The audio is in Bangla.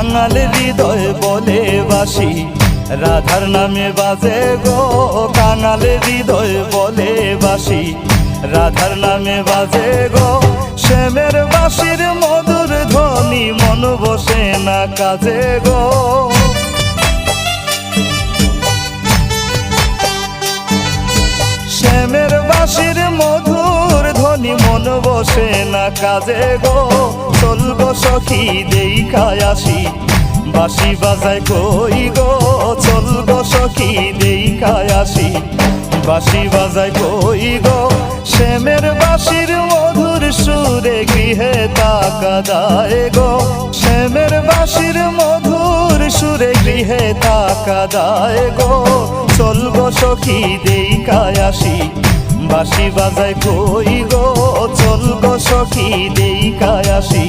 কাঙাল হৃদয় বলে বাসি রাধার নামে বাজে গো। কাঙাল হৃদয় বলে বাসি রাধার নামে বাজে গো। শ্যামের বাঁশির মধুর ধ্বনি মন বসে না কাজে গো। শ্যামের বাঁশির মধুর ধ্বনি মন বসে না কাজে গো। চলব সখী দেখায় আসি বাঁশি বাজায় কই গো। চলব সখী দেখায় আসি বাঁশি বাজায় কই গো। শ্যামের বাঁশির মধুর সুরে গৃহে তাকা দায় গো। শ্যামের বাঁশির মধুর সুরে গৃহে তাকা দায় গো। চলব সখী দেখায় আসি বাঁশি বাজায় কই গো। চলব সখী দেখায় আসি